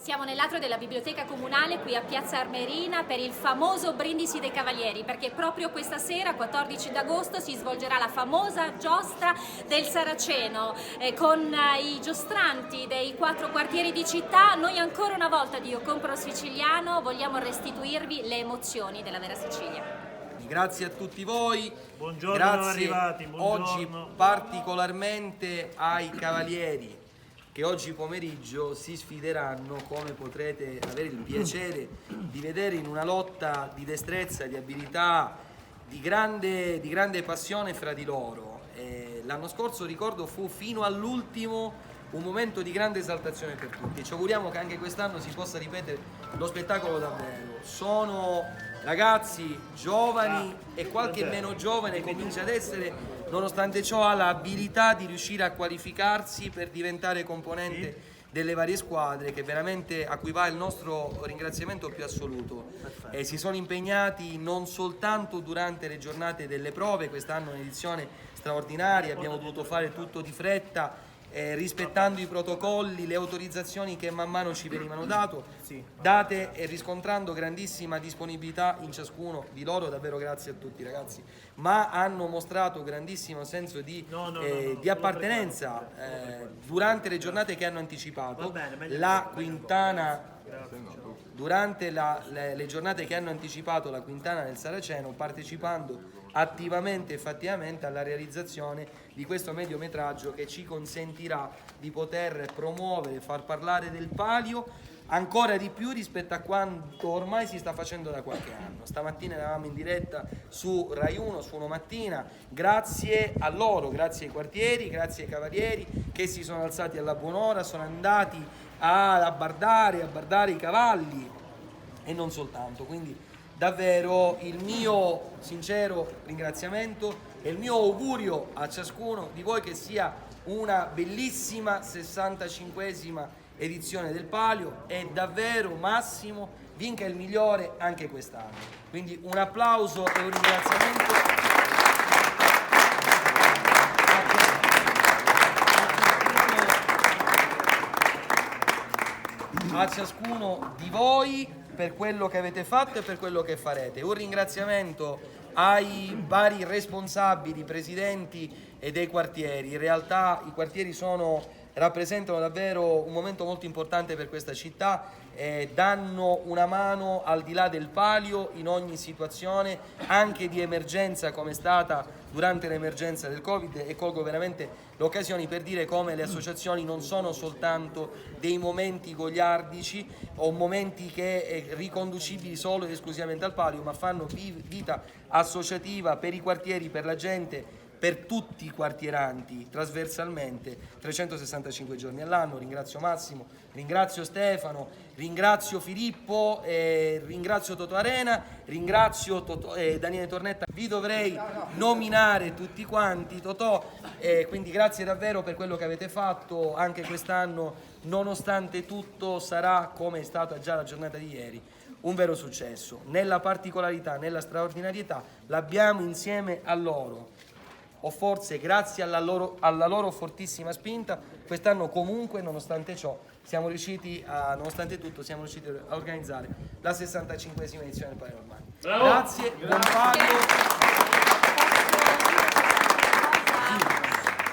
Siamo nell'atrio della Biblioteca Comunale qui a Piazza Armerina per il famoso Brindisi dei Cavalieri, perché proprio questa sera, 14 d'agosto, si svolgerà la famosa giostra del Saraceno con i giostranti dei 4 quartieri di città. Noi ancora una volta di Io Compro Siciliano vogliamo restituirvi le emozioni della vera Sicilia. Grazie a tutti voi, buongiorno, grazie arrivati, buongiorno. Oggi particolarmente ai cavalieri che oggi pomeriggio si sfideranno, come potrete avere il piacere di vedere, in una lotta di destrezza, di abilità, di grande passione fra di loro. L'anno scorso, ricordo, fu fino all'ultimo un momento di grande esaltazione per tutti. Ci auguriamo che anche quest'anno si possa ripetere lo spettacolo davvero. Sono ragazzi giovani e qualche meno giovane comincia ad essere, nonostante ciò ha l'abilità di riuscire a qualificarsi per diventare componente delle varie squadre, che veramente, a cui va il nostro ringraziamento più assoluto. Si sono impegnati non soltanto durante le giornate delle prove, quest'anno è un'edizione straordinaria, abbiamo dovuto fare tutto di fretta, rispettando i protocolli, le autorizzazioni che man mano ci venivano date e riscontrando grandissima disponibilità in ciascuno di loro. Davvero grazie a tutti ragazzi, ma hanno mostrato grandissimo senso di appartenenza durante le giornate che hanno anticipato. La Quintana, durante le giornate che hanno anticipato la Quintana del Saraceno, partecipando attivamente e fattivamente alla realizzazione di questo mediometraggio che ci consentirà di poter promuovere, far parlare del Palio ancora di più rispetto a quanto ormai si sta facendo da qualche anno. Stamattina eravamo in diretta su Rai 1, su Uno Mattina, grazie a loro, grazie ai quartieri, grazie ai cavalieri che si sono alzati alla buon'ora, sono andati a bardare i cavalli e non soltanto. Quindi davvero il mio sincero ringraziamento e il mio augurio a ciascuno di voi che sia una bellissima 65esima edizione del Palio, e davvero Massimo vinca il migliore anche quest'anno. Quindi un applauso e un ringraziamento a ciascuno di voi per quello che avete fatto e per quello che farete. Un ringraziamento ai vari responsabili, presidenti e dei quartieri. In realtà i quartieri rappresentano davvero un momento molto importante per questa città, danno una mano al di là del Palio in ogni situazione, anche di emergenza come è stata durante l'emergenza del Covid, e colgo veramente l'occasione per dire come le associazioni non sono soltanto dei momenti goliardici o momenti riconducibili solo ed esclusivamente al Palio, ma fanno vita associativa per i quartieri, per la gente, per tutti i quartieranti trasversalmente 365 giorni all'anno. Ringrazio Massimo, ringrazio Stefano, ringrazio Filippo, ringrazio Totò Arena, ringrazio Daniele Tornetta. Vi dovrei nominare tutti quanti, Totò, quindi grazie davvero per quello che avete fatto anche quest'anno. Nonostante tutto sarà, come è stata già la giornata di ieri, un vero successo. Nella particolarità, nella straordinarietà, l'abbiamo insieme a loro, o forse grazie alla loro fortissima spinta, quest'anno comunque, nonostante ciò, nonostante tutto, siamo riusciti a organizzare la 65esima edizione del Palio Romano. Grazie, buon Palio.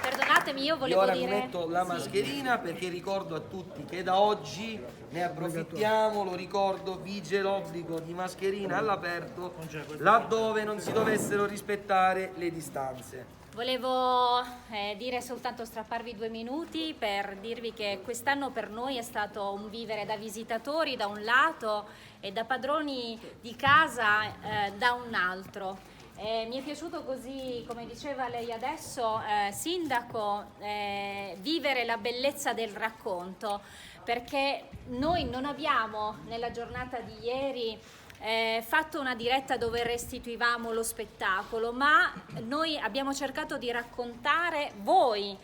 Perdonatemi, io volevo ora dire... mi metto la mascherina perché ricordo a tutti che da oggi ne approfittiamo, lo ricordo, vige l'obbligo di mascherina all'aperto laddove non si dovessero rispettare le distanze. Volevo strapparvi 2 minuti per dirvi che quest'anno per noi è stato un vivere da visitatori da un lato e da padroni di casa da un altro. Mi è piaciuto, così come diceva lei adesso, Sindaco, vivere la bellezza del racconto, perché noi non abbiamo nella giornata di ieri fatto una diretta dove restituivamo lo spettacolo, ma noi abbiamo cercato di raccontare voi,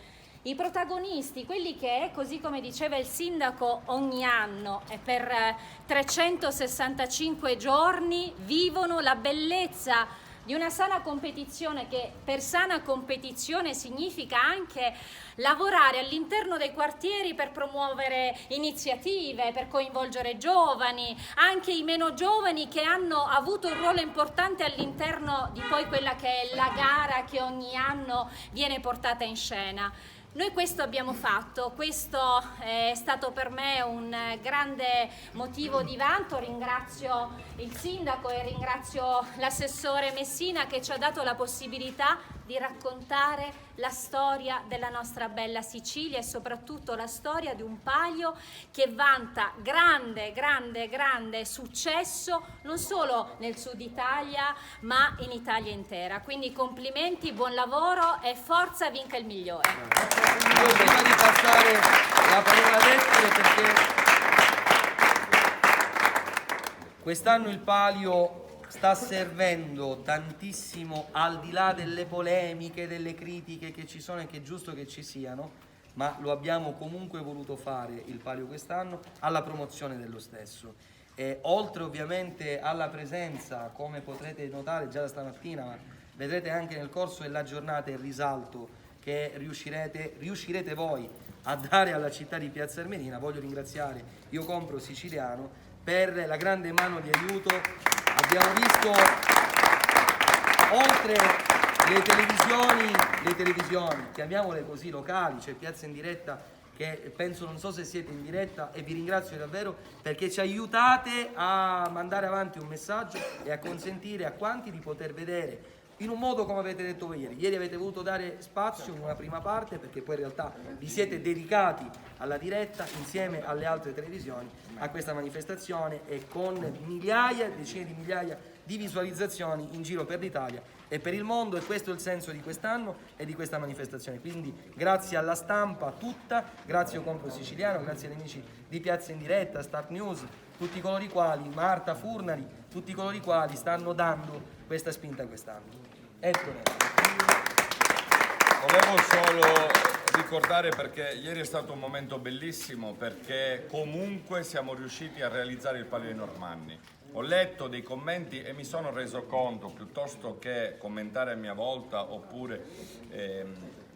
i protagonisti, quelli che, così come diceva il sindaco, ogni anno e per 365 giorni vivono la bellezza di una sana competizione, che per sana competizione significa anche lavorare all'interno dei quartieri per promuovere iniziative, per coinvolgere giovani, anche i meno giovani che hanno avuto un ruolo importante all'interno di poi quella che è la gara che ogni anno viene portata in scena. Noi questo abbiamo fatto, questo è stato per me un grande motivo di vanto. Ringrazio il sindaco e ringrazio l'assessore Messina che ci ha dato la possibilità di raccontare la storia della nostra bella Sicilia e soprattutto la storia di un palio che vanta grande successo non solo nel sud Italia ma in Italia intera. Quindi complimenti, buon lavoro e forza, vinca il migliore. Io prima di passare la parola a Ettore, perché quest'anno il palio sta servendo tantissimo, al di là delle polemiche, delle critiche che ci sono e che è giusto che ci siano, ma lo abbiamo comunque voluto fare il palio quest'anno, alla promozione dello stesso. E oltre ovviamente alla presenza, come potrete notare già da stamattina, ma vedrete anche nel corso della giornata il risalto che riuscirete voi a dare alla città di Piazza Armerina, voglio ringraziare Io Compro Siciliano per la grande mano di aiuto. Abbiamo visto, oltre le televisioni, chiamiamole così, locali, c'è Piazza in Diretta, che penso, non so se siete in diretta, e vi ringrazio davvero perché ci aiutate a mandare avanti un messaggio e a consentire a quanti di poter vedere in un modo come avete detto voi ieri. Ieri avete voluto dare spazio in una prima parte perché poi in realtà vi siete dedicati alla diretta insieme alle altre televisioni a questa manifestazione e con migliaia, decine di migliaia di visualizzazioni in giro per l'Italia e per il mondo, e questo è il senso di quest'anno e di questa manifestazione. Quindi grazie alla stampa tutta, grazie a Compro Siciliano, grazie agli amici di Piazza in Diretta, Start News, tutti coloro i quali, Marta Furnari, tutti coloro i quali stanno dando questa spinta quest'anno. Ettore. Volevo solo ricordare, perché ieri è stato un momento bellissimo, perché comunque siamo riusciti a realizzare il Palio dei Normanni. Ho letto dei commenti e mi sono reso conto, piuttosto che commentare a mia volta oppure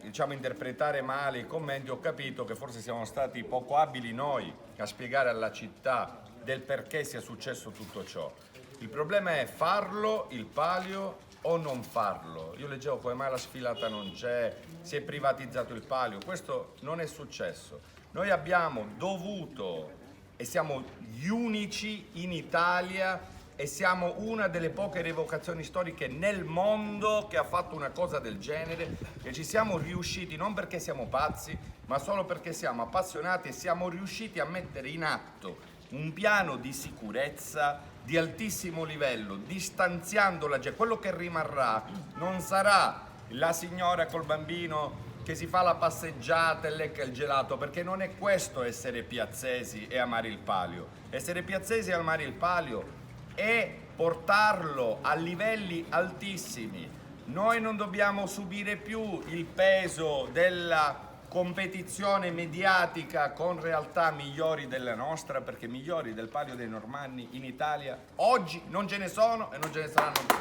interpretare male i commenti, ho capito che forse siamo stati poco abili noi a spiegare alla città del perché sia successo tutto ciò. Il problema è farlo, il palio, o non farlo. Io leggevo come mai la sfilata non c'è, si è privatizzato il palio. Questo non è successo. Noi abbiamo dovuto, e siamo gli unici in Italia, e siamo una delle poche rievocazioni storiche nel mondo che ha fatto una cosa del genere, e ci siamo riusciti non perché siamo pazzi, ma solo perché siamo appassionati e siamo riusciti a mettere in atto un piano di sicurezza di altissimo livello, distanziando la gente. Quello che rimarrà non sarà la signora col bambino che si fa la passeggiata e lecca il gelato, perché non è questo essere piazzesi e amare il palio. Essere piazzesi e amare il palio è portarlo a livelli altissimi. Noi non dobbiamo subire più il peso della competizione mediatica con realtà migliori della nostra, perché migliori del Palio dei Normanni in Italia oggi non ce ne sono e non ce ne saranno più.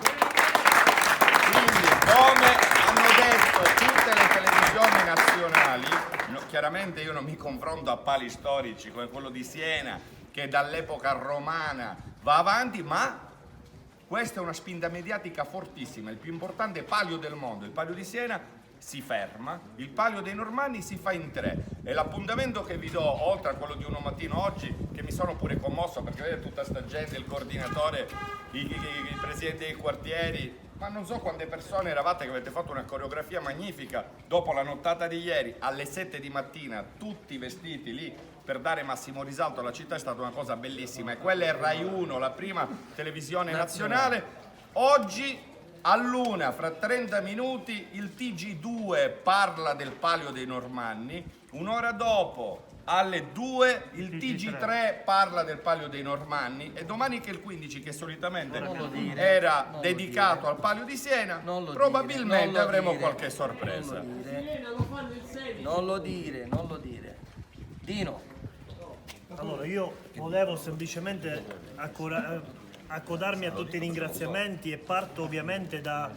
Quindi, come hanno detto tutte le televisioni nazionali, chiaramente io non mi confronto a pali storici come quello di Siena, che dall'epoca romana va avanti, ma questa è una spinta mediatica fortissima. Il più importante palio del mondo, il Palio di Siena, si ferma, il Palio dei Normanni si fa in 3, e l'appuntamento che vi do, oltre a quello di Uno Mattino oggi, che mi sono pure commosso perché vedete tutta sta gente, il coordinatore, i presidenti dei quartieri, ma non so quante persone eravate, che avete fatto una coreografia magnifica dopo la nottata di ieri alle 7 di mattina, tutti vestiti lì per dare massimo risalto alla città. È stata una cosa bellissima, e quella è Rai 1, la prima televisione nazionale. Oggi all'una, fra 30 minuti, il TG2 parla del Palio dei Normanni, un'ora dopo alle 2 il TG3 parla del Palio dei Normanni, e domani, che è il 15, che solitamente era dedicato al Palio di Siena, probabilmente avremo qualche sorpresa. Non lo dire. Dino. Allora, io volevo semplicemente accodarmi a tutti i ringraziamenti e parto ovviamente da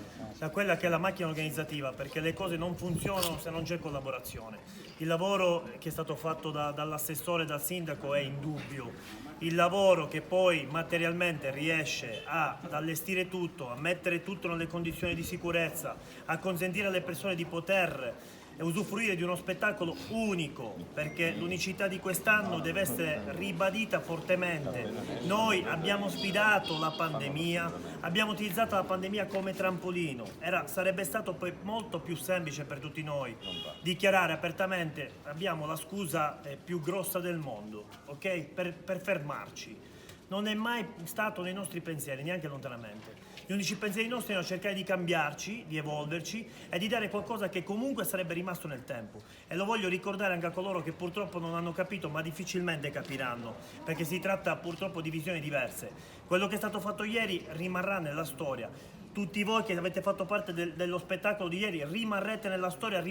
quella che è la macchina organizzativa, perché le cose non funzionano se non c'è collaborazione. Il lavoro che è stato fatto dall'assessore e dal sindaco è indubbio. Il lavoro che poi materialmente riesce ad allestire tutto, a mettere tutto nelle condizioni di sicurezza, a consentire alle persone di poter usufruire di uno spettacolo unico, perché l'unicità di quest'anno deve essere ribadita fortemente. Noi abbiamo sfidato la pandemia, abbiamo utilizzato la pandemia come trampolino. Sarebbe stato poi molto più semplice per tutti noi dichiarare apertamente: abbiamo la scusa più grossa del mondo, ok? Per fermarci. Non è mai stato nei nostri pensieri, neanche lontanamente. Gli unici pensieri nostri erano cercare di cambiarci, di evolverci e di dare qualcosa che comunque sarebbe rimasto nel tempo. E lo voglio ricordare anche a coloro che purtroppo non hanno capito, ma difficilmente capiranno, perché si tratta purtroppo di visioni diverse. Quello che è stato fatto ieri rimarrà nella storia. Tutti voi che avete fatto parte dello spettacolo di ieri rimarrete nella storia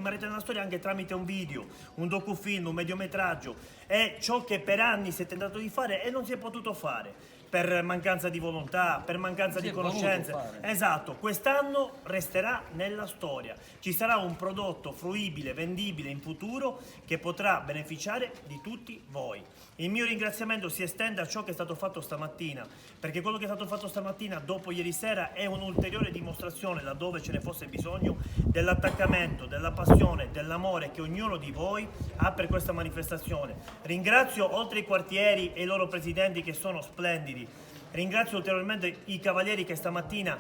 anche tramite un video, un docufilm, un mediometraggio. È ciò che per anni si è tentato di fare e non si è potuto fare. Per mancanza di volontà, per mancanza di conoscenze. Esatto, quest'anno resterà nella storia. Ci sarà un prodotto fruibile, vendibile in futuro che potrà beneficiare di tutti voi. Il mio ringraziamento si estende a ciò che è stato fatto stamattina, perché quello che è stato fatto stamattina dopo ieri sera è un'ulteriore dimostrazione, laddove ce ne fosse bisogno, dell'attaccamento, della passione, dell'amore che ognuno di voi ha per questa manifestazione. Ringrazio oltre i quartieri e i loro presidenti che sono splendidi. Ringrazio ulteriormente i cavalieri che stamattina,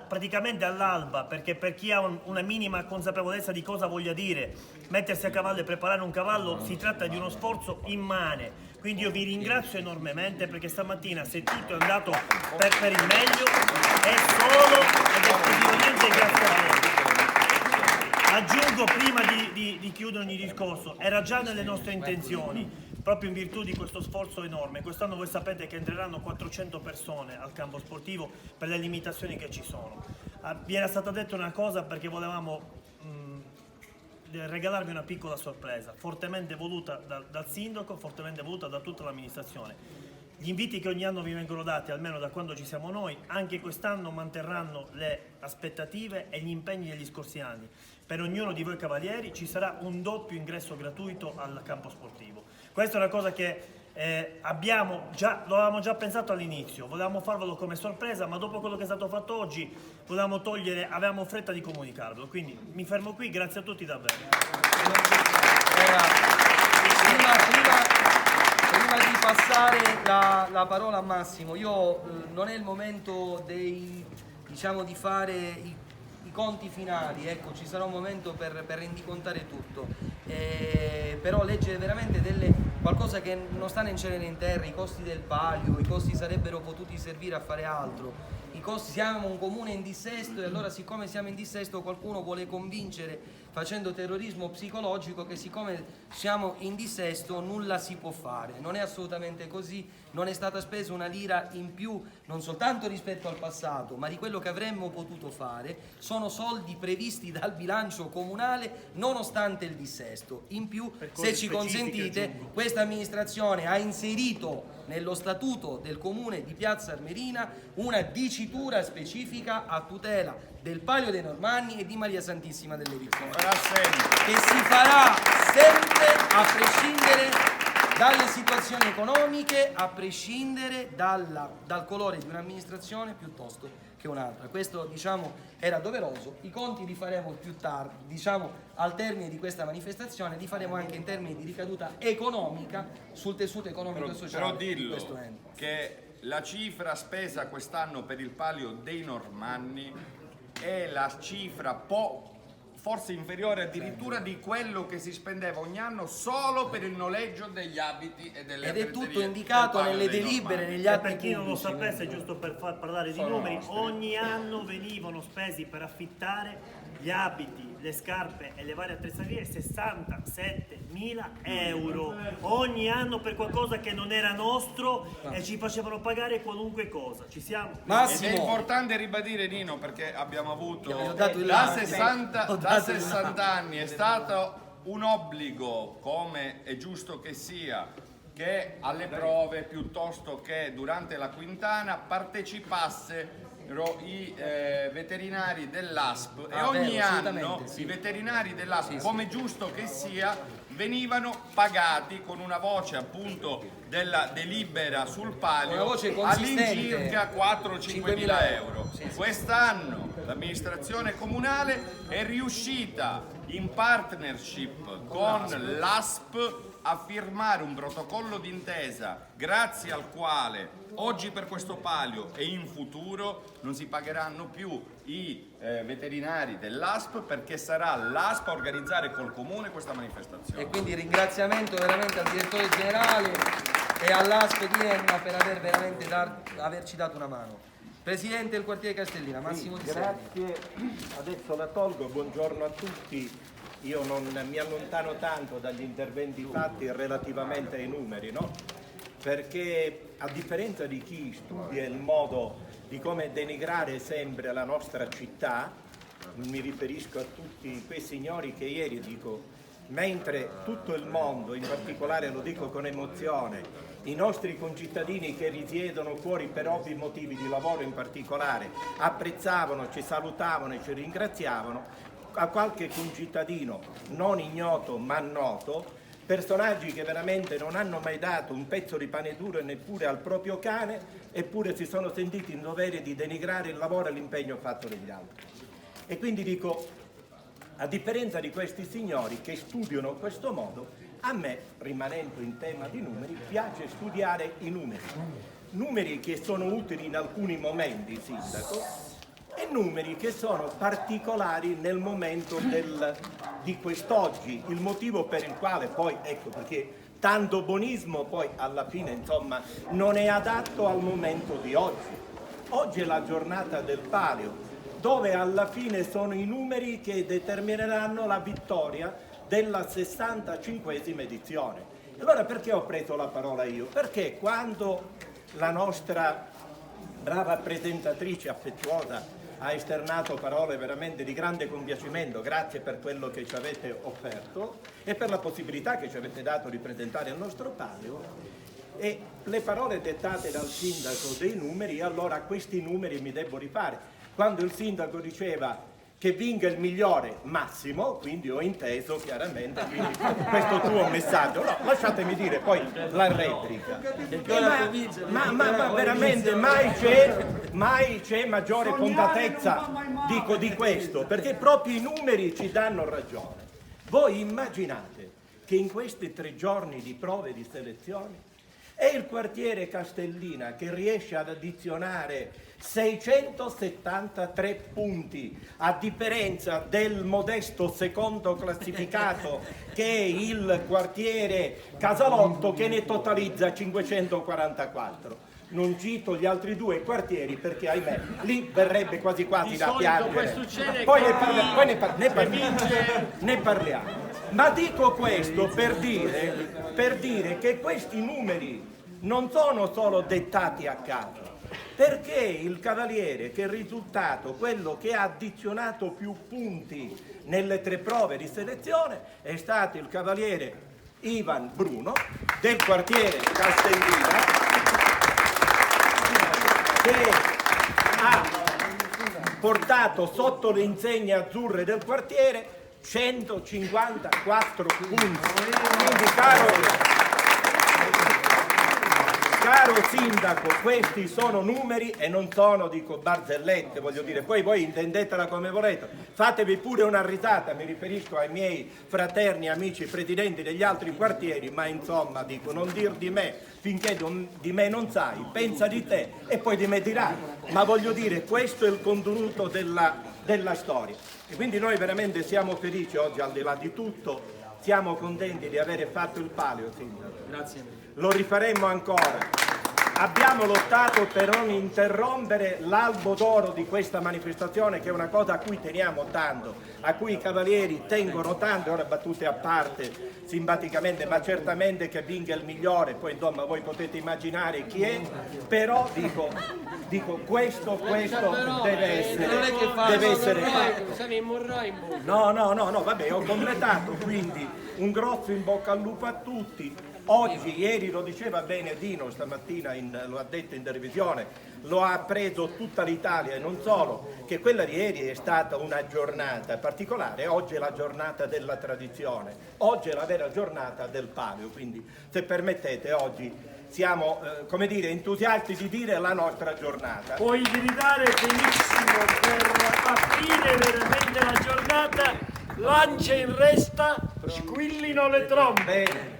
praticamente all'alba, perché per chi ha una minima consapevolezza di cosa voglia dire mettersi a cavallo e preparare un cavallo, si tratta di uno sforzo immane. Quindi io vi ringrazio enormemente, perché stamattina, se tutto è andato per il meglio, è solo ed esclusivamente grazie a voi. Aggiungo, prima di chiudere ogni discorso, era già nelle nostre intenzioni, proprio in virtù di questo sforzo enorme. Quest'anno voi sapete che entreranno 400 persone al campo sportivo per le limitazioni che ci sono. Vi era stata detta una cosa perché volevamo regalarvi una piccola sorpresa, fortemente voluta dal sindaco, fortemente voluta da tutta l'amministrazione. Gli inviti che ogni anno vi vengono dati, almeno da quando ci siamo noi, anche quest'anno manterranno le aspettative e gli impegni degli scorsi anni. Per ognuno di voi cavalieri ci sarà un doppio ingresso gratuito al campo sportivo. Questa è una cosa che lo avevamo già pensato all'inizio, volevamo farvelo come sorpresa, ma dopo quello che è stato fatto oggi avevamo fretta di comunicarvelo. Quindi mi fermo qui, grazie a tutti davvero. Prima di passare la parola a Massimo, non è il momento di fare i conti finali, ecco, ci sarà un momento per rendicontare tutto, però legge veramente qualcosa che non sta né in cielo né in terra. I costi del palio, i costi sarebbero potuti servire a fare altro. Siamo un comune in dissesto, e allora, siccome siamo in dissesto, qualcuno vuole convincere, facendo terrorismo psicologico, che siccome siamo in dissesto nulla si può fare. Non è assolutamente così. Non è stata spesa una lira in più, non soltanto rispetto al passato, ma di quello che avremmo potuto fare. Sono soldi previsti dal bilancio comunale nonostante il dissesto. In più, se ci consentite, questa amministrazione ha inserito nello statuto del comune di Piazza Armerina una dicitura specifica a tutela del Palio dei Normanni e di Maria Santissima delle Rizzole, che si farà sempre a prescindere dalle situazioni economiche, a prescindere dal colore di un'amministrazione piuttosto che un'altra. Questo, era doveroso. I conti li faremo più tardi, al termine di questa manifestazione, li faremo anche in termini di ricaduta economica sul tessuto economico e sociale di questo ente. Che la cifra spesa quest'anno per il Palio dei Normanni è la cifra forse inferiore addirittura di quello che si spendeva ogni anno solo per il noleggio degli abiti e delle ed è tutto indicato nelle delibere, negli atti per chi non lo pubblici. sapesse, giusto per far parlare di numeri, ogni anno venivano spesi per affittare gli abiti, le scarpe e le varie attrezzature 67.000 euro ogni anno per qualcosa che non era nostro, e ci facevano pagare qualunque cosa. Ci siamo? Massimo. Ed è importante ribadire, Nino, perché abbiamo avuto da 60 anni è stato un obbligo, come è giusto che sia, che alle prove, piuttosto che durante la quintana, partecipassero i veterinari dell'ASP e ogni anno i veterinari dell'ASP, come giusto che sia, venivano pagati con una voce appunto della delibera sul palio all'incirca 4-5 mila euro. Quest'anno l'amministrazione comunale è riuscita in partnership con l'ASP a firmare un protocollo d'intesa grazie al quale oggi per questo palio e in futuro non si pagheranno più i veterinari dell'ASP, perché sarà l'ASP a organizzare col comune questa manifestazione. E quindi ringraziamento veramente al direttore generale e all'ASP di Enna per averci dato una mano. Presidente del quartiere Castellina, Massimo Di Serni. Grazie, adesso la tolgo, buongiorno a tutti. Io non mi allontano tanto dagli interventi fatti relativamente ai numeri, no? Perché a differenza di chi studia il modo di come denigrare sempre la nostra città, mi riferisco a tutti quei signori che ieri dico, mentre tutto il mondo, in particolare lo dico con emozione, i nostri concittadini che risiedono fuori per ovvi motivi di lavoro in particolare, apprezzavano, ci salutavano e ci ringraziavano, a qualche concittadino non ignoto ma noto, personaggi che veramente non hanno mai dato un pezzo di pane duro neppure al proprio cane, eppure si sono sentiti in dovere di denigrare il lavoro e l'impegno fatto dagli altri. E quindi dico, a differenza di questi signori che studiano in questo modo, a me, rimanendo in tema di numeri, piace studiare i numeri. Numeri che sono utili in alcuni momenti, sindaco, e numeri che sono particolari nel momento di quest'oggi, il motivo per il quale poi, ecco perché tanto buonismo poi alla fine insomma non è adatto al momento di oggi. Oggi è la giornata del palio, dove alla fine sono i numeri che determineranno la vittoria della 65esima edizione. Allora perché ho preso la parola io? Perché quando la nostra brava presentatrice affettuosa ha esternato parole veramente di grande compiacimento, grazie per quello che ci avete offerto e per la possibilità che ci avete dato di presentare il nostro palio, e le parole dettate dal sindaco dei numeri, allora a questi numeri mi devo rifare. Quando il sindaco diceva che vinca il migliore Massimo, quindi ho inteso chiaramente questo tuo messaggio. No, lasciatemi dire poi la replica. Ma veramente mai c'è maggiore fondatezza di questo, perché proprio i numeri ci danno ragione. Voi immaginate che in questi 3 giorni di prove di selezione è il quartiere Castellina che riesce ad addizionare 673 punti, a differenza del modesto secondo classificato che è il quartiere Casalotto, che ne totalizza 544. Non cito gli altri 2 quartieri perché ahimè lì verrebbe quasi da piangere. Poi ne parliamo. Ma dico questo per dire che questi numeri non sono solo dettati a caso, perché il cavaliere che è risultato quello che ha addizionato più punti nelle 3 prove di selezione è stato il cavaliere Ivan Bruno del quartiere Castellina, che ha portato sotto le insegne azzurre del quartiere 154 punti. Quindi caro sindaco, questi sono numeri e non sono, dico, barzellette, voglio dire, poi voi intendetela come volete, fatevi pure una risata, mi riferisco ai miei fraterni amici presidenti degli altri quartieri, ma insomma, dico, non dir di me finché di me non sai, pensa di te e poi di me dirai, ma voglio dire, questo è il contenuto della storia. E quindi noi veramente siamo felici oggi, al di là di tutto, siamo contenti di aver fatto il palio, sindaco. Grazie. Lo rifaremo ancora. Abbiamo lottato per non interrompere l'albo d'oro di questa manifestazione, che è una cosa a cui teniamo tanto, a cui i cavalieri tengono tanto, ora battute a parte simpaticamente, ma certamente che vinca il migliore, poi insomma voi potete immaginare chi è, però dico questo deve essere fatto. No, vabbè, ho completato, quindi un grosso in bocca al lupo a tutti. Oggi, ieri lo diceva bene Dino, stamattina lo ha detto in televisione, lo ha preso tutta l'Italia e non solo, che quella di ieri è stata una giornata particolare. Oggi è la giornata della tradizione, oggi è la vera giornata del palio, quindi se permettete oggi siamo come dire, entusiasti di dire la nostra giornata. Puoi gridare benissimo per aprire veramente la giornata. Lancia in resta, squillino le trombe. Bene,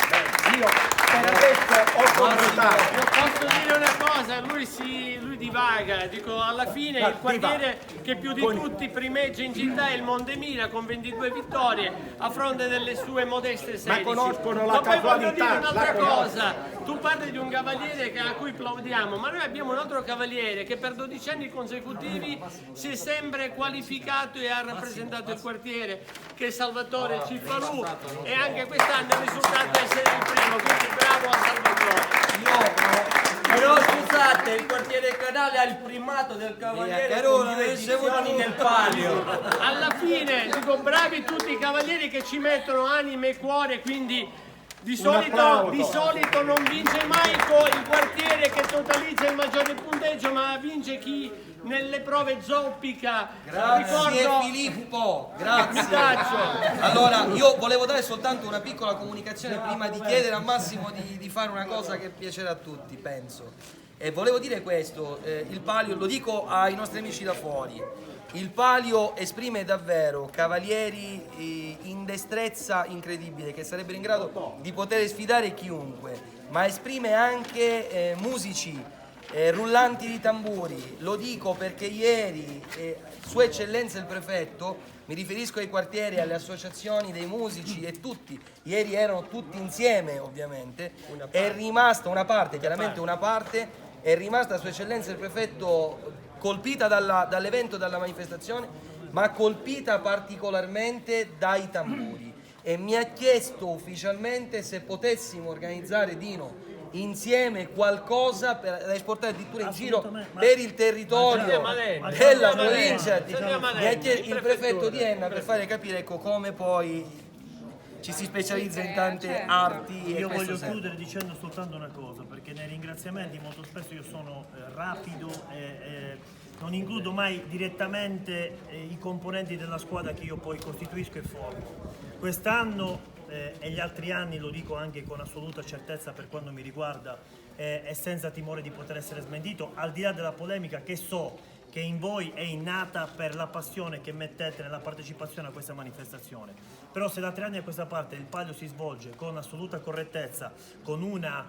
io per adesso ho completato. Posso dire una cosa, lui divaga, dico alla fine il quartiere che più di tutti primeggia in città è il Mondemina con 22 vittorie a fronte delle sue modeste 16. Ma conoscono la Ma poi voglio dire casualità, un'altra la cosa, tu parli di un cavaliere a cui plaudiamo, ma noi abbiamo un altro cavaliere che per 12 anni consecutivi si è sempre qualificato e ha rappresentato il quartiere, che è Salvatore Cifarù, e anche quest'anno è risultato essere il primo, quindi bravo a Salvatore. Però scusate, il quartiere Canale ha il primato del cavaliere con 2 edizioni nel palio. Alla fine dico bravi tutti i cavalieri che ci mettono anime e cuore, quindi di solito non vince mai il quartiere che totalizza il maggiore punteggio, ma vince chi nelle prove zoppica. Grazie Filippo, grazie. Allora, io volevo dare soltanto una piccola comunicazione prima di chiedere a Massimo di fare una cosa che piacerà a tutti, penso. E volevo dire questo, il palio, lo dico ai nostri amici da fuori, il palio esprime davvero cavalieri in destrezza incredibile che sarebbero in grado di poter sfidare chiunque, ma esprime anche musici, rullanti di tamburi. Lo dico perché ieri Sua Eccellenza il Prefetto, mi riferisco ai quartieri, alle associazioni dei musici e tutti, ieri erano tutti insieme ovviamente, è rimasta una parte, chiaramente una parte, è rimasta Sua Eccellenza il Prefetto colpita dall'evento, dalla manifestazione, ma colpita particolarmente dai tamburi, e mi ha chiesto ufficialmente se potessimo organizzare, Dino, insieme qualcosa da esportare addirittura in giro per il territorio della provincia. Il prefetto di Enna, per fare capire come poi ci si specializza in tante arti. Io voglio chiudere dicendo soltanto una cosa, perché nei ringraziamenti molto spesso io sono rapido e non includo mai direttamente i componenti della squadra che io poi costituisco e formo. Quest'anno e gli altri anni, lo dico anche con assoluta certezza per quanto mi riguarda e senza timore di poter essere smentito, al di là della polemica che so che in voi è innata per la passione che mettete nella partecipazione a questa manifestazione. Però se da 3 anni a questa parte il palio si svolge con assoluta correttezza, con una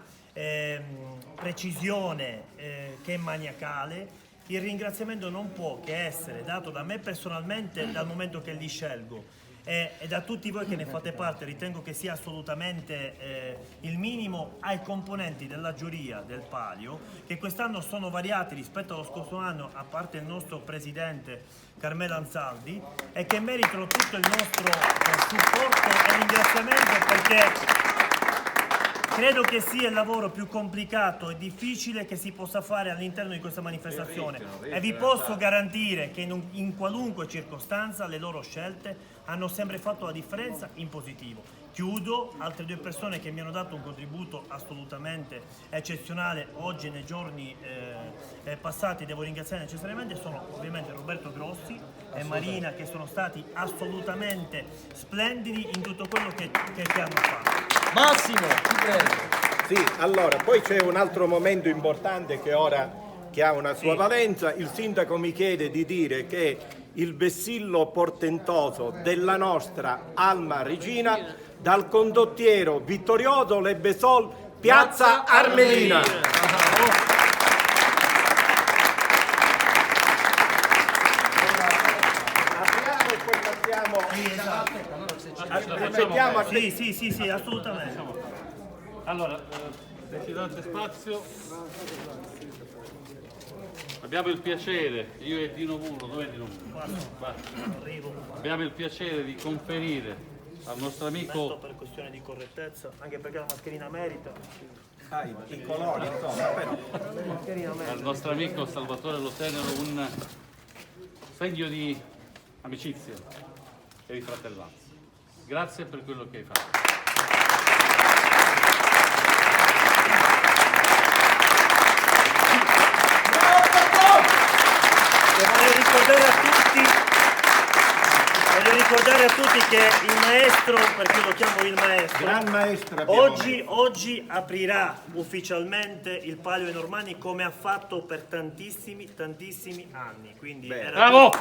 precisione che è maniacale, il ringraziamento non può che essere dato da me personalmente dal momento che li scelgo e da tutti voi che ne fate parte. Ritengo che sia assolutamente il minimo ai componenti della giuria del palio, che quest'anno sono variati rispetto allo scorso anno, a parte il nostro presidente Carmelo Anzaldi, e che meritano tutto il nostro supporto e ringraziamento, perché credo che sia il lavoro più complicato e difficile che si possa fare all'interno di questa manifestazione, e vi posso garantire che in qualunque circostanza le loro scelte hanno sempre fatto la differenza in positivo. Chiudo, altre 2 persone che mi hanno dato un contributo assolutamente eccezionale oggi e nei giorni passati, devo ringraziare necessariamente, sono ovviamente Roberto Grossi e Marina, che sono stati assolutamente splendidi in tutto quello che hanno fatto. Massimo, ti prego. Sì, allora, poi c'è un altro momento importante che ha una sua valenza. Il sindaco mi chiede di dire che il vessillo portentoso della nostra Alma Regina, dal condottiero vittorioso Lebesol, Piazza Armelina. Apriamo e poi passiamo. Sì, assolutamente. Allora, se ci date spazio, abbiamo il piacere, io e Dino Muro, dove è Dino Muro? Abbiamo il piacere di conferire al nostro amico, Per questione di correttezza, anche perché la mascherina merita. I colori, al nostro amico Salvatore Lo Tenero un segno di amicizia e di fratellanza. Grazie per quello che hai fatto. ricordare a tutti che il maestro, perché lo chiamo il maestro, Gran maestro oggi aprirà ufficialmente il Palio ai Normanni, come ha fatto per tantissimi anni. Quindi era Bravo!